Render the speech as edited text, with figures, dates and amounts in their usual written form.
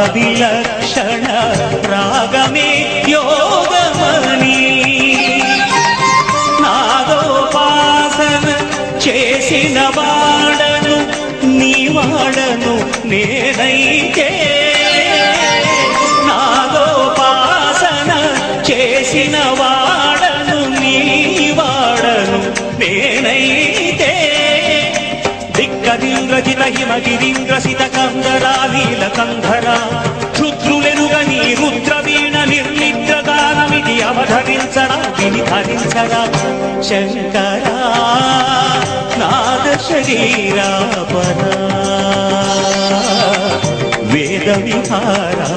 ఆదిలక్షణ రాగమే యోగమని నాదోపాసన చేసిన వాడను నీ వాడను నేనైతే నాదోపాసన చేసిన వాడను నీ వాడను నేనైతే దిక్కదింద్రజిత హిమగిరీంద్రసిత కందరాలీల కంధరా క్షుద్రులెరుగని రుద్రవీణ నిర్నిద్రగానమిది అవధరించరా విని ధరించరా శంకరా నాద శరీరాపరా వేద విహారా